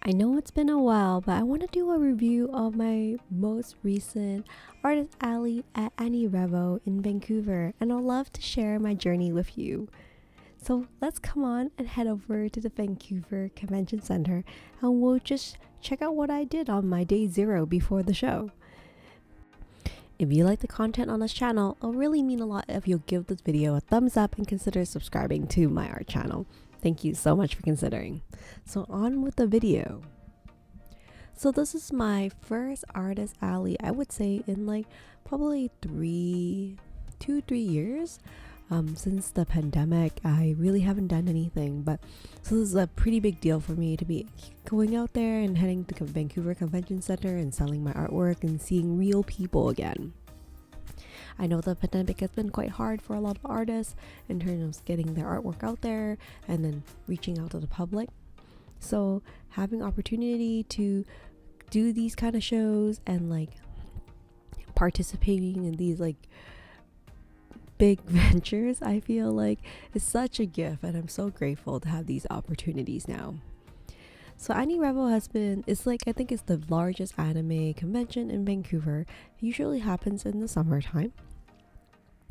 I know it's been a while, but I want to do a review of my most recent artist alley at AniRevo in Vancouver, and I'd love to share my journey with you. So let's come on and head over to the Vancouver Convention Center, and we'll just check out what I did on my day 0 before the show. If you like the content on this channel, it'll really mean a lot if you'll give this video a thumbs up and consider subscribing to my art channel. Thank you so much for considering. So on with the video. So this is my first artist alley, I would say in like probably 3 years. Since the pandemic, I really haven't done anything, but so this is a pretty big deal for me to be going out there and heading to Vancouver Convention Center and selling my artwork and seeing real people again. I know the pandemic has been quite hard for a lot of artists in terms of getting their artwork out there and then reaching out to the public. So having opportunity to do these kind of shows and like participating in these like big ventures, I feel like is such a gift, and I'm so grateful to have these opportunities now. So AniRevo I think it's the largest anime convention in Vancouver. It usually happens in the summertime.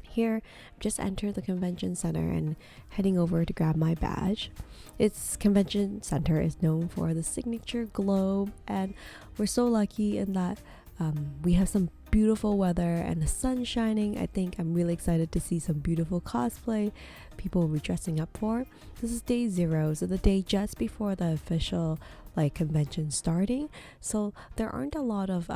Here, just entered the convention center and heading over to grab my badge. Its convention center is known for the signature globe, and we're so lucky in that we have some beautiful weather and the sun shining. I think I'm really excited to see some beautiful cosplay people will be dressing up for. This is day 0, so the day just before the official like convention starting. So there aren't a lot of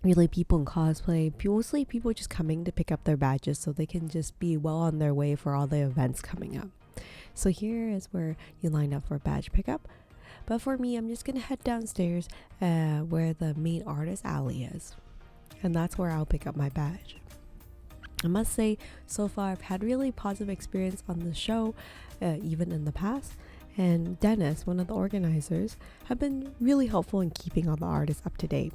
really people in cosplay, mostly people just coming to pick up their badges so they can just be well on their way for all the events coming up. So here is where you line up for badge pickup. But for me, I'm just gonna head downstairs where the main artist alley is, and that's where I'll pick up my badge. I must say, so far I've had really positive experience on the show, even in the past. And Dennis, one of the organizers, have been really helpful in keeping all the artists up to date.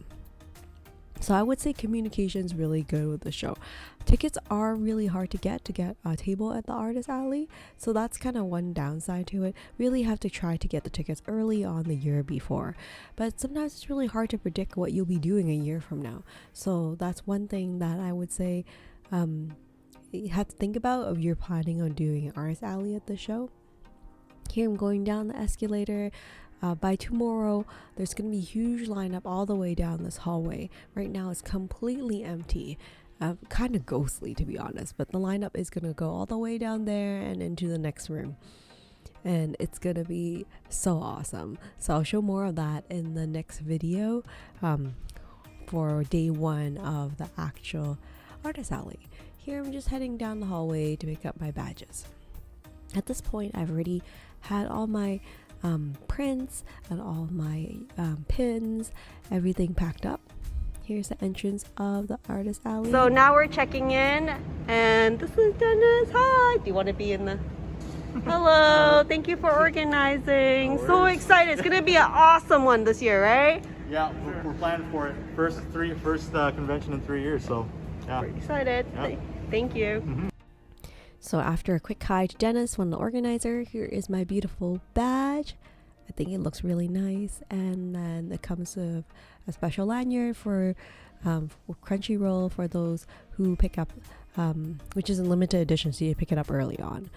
So I would say communication is really good with the show. Tickets are really hard to get a table at the artist alley. So that's kind of one downside to it. Really have to try to get the tickets early on the year before. But sometimes it's really hard to predict what you'll be doing a year from now. So that's one thing that I would say you have to think about if you're planning on doing an artist alley at the show. Here I'm going down the escalator. By tomorrow, there's going to be a huge lineup all the way down this hallway. Right now, it's completely empty. Kind of ghostly, to be honest. But the lineup is going to go all the way down there and into the next room. And it's going to be so awesome. So I'll show more of that in the next video for day 1 of the actual artist alley. Here, I'm just heading down the hallway to pick up my badges. At this point, I've already had all my prints and all my pins, everything packed up. Here's the entrance of the artist alley. So now we're checking in, and this is Dennis. Hi. Do you want to be in the? Hello. Thank you for organizing. No so excited. It's gonna be an awesome one this year, right? Yeah, we're planning for it. First convention in 3 years, so yeah. We're excited. Yeah. Thank you. Mm-hmm. So after a quick hi to Dennis, one of the organizer, here is my beautiful badge. I think it looks really nice, and then it comes with a special lanyard for Crunchyroll for those who pick up, which is a limited edition, so you pick it up early on.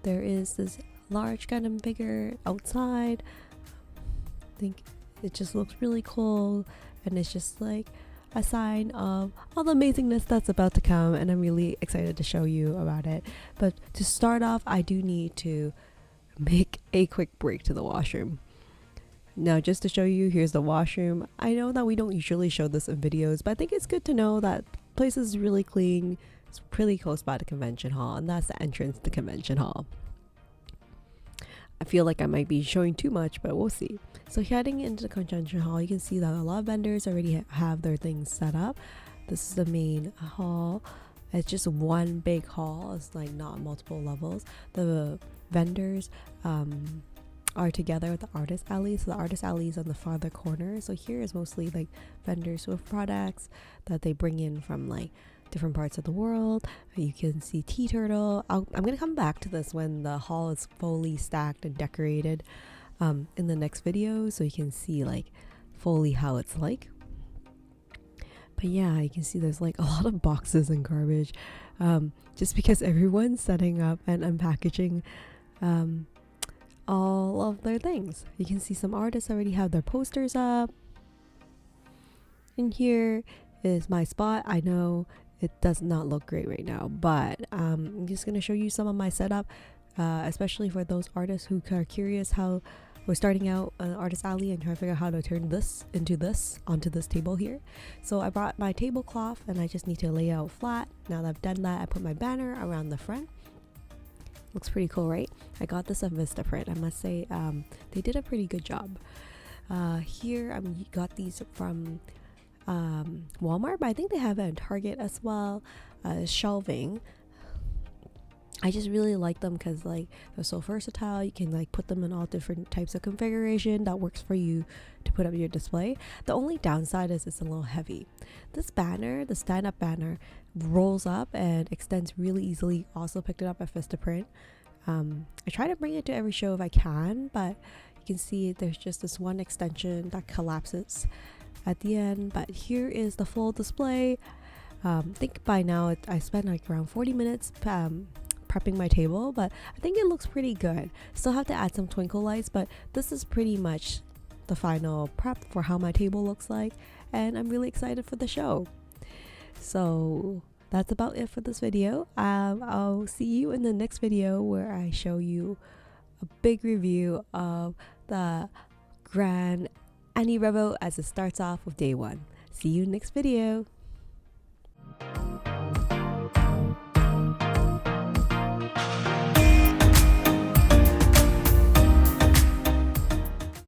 There is this large kind of bigger outside. I think it just looks really cool, and it's just like a sign of all the amazingness that's about to come, and I'm really excited to show you about it. But to start off, I do need to make a quick break to the washroom. Now, just to show you, here's the washroom. I know that we don't usually show this in videos, but I think it's good to know that the place is really clean. It's pretty close by the convention hall, and that's the entrance to the convention hall. I feel like I might be showing too much, but we'll see. So heading into the convention hall, you can see that a lot of vendors already have their things set up. This is the main hall. It's just one big hall. It's like not multiple levels. The vendors are together with the artist alley. So the artist alley is on the farther corner. So here is mostly like vendors with products that they bring in from like different parts of the world. You can see Tea Turtle. I'm gonna come back to this when the hall is fully stacked and decorated. in the next video so you can see like fully how it's like. But yeah, you can see there's like a lot of boxes and garbage, just because everyone's setting up and unpackaging all of their things. You can see some artists already have their posters up. And here is my spot. I know it does not look great right now, but I'm just going to show you some of my setup, especially for those artists who are curious how we're starting out an artist alley and trying to figure out how to turn this into this onto this table here. So I brought my tablecloth and I just need to lay out flat. Now that I've done that, I put my banner around the front. Looks pretty cool, right? I got this at Vistaprint. I must say they did a pretty good job. Here I got these from Walmart, but I think they have it in Target as well. Shelving. I just really like them because like they're so versatile. You can like put them in all different types of configuration that works for you to put up your display. The only downside is it's a little heavy. This banner, the stand-up banner, rolls up and extends really easily. Also picked it up at Vistaprint. I try to bring it to every show if I can, but you can see there's just this one extension that collapses at the end. But here is the full display. I think by now I spent like around 40 minutes prepping my table, but I think it looks pretty good. Still have to add some twinkle lights, but this is pretty much the final prep for how my table looks like, and I'm really excited for the show. So that's about it for this video. I'll see you in the next video where I show you a big review of the Grand AniRevo as it starts off with day one. See you next video.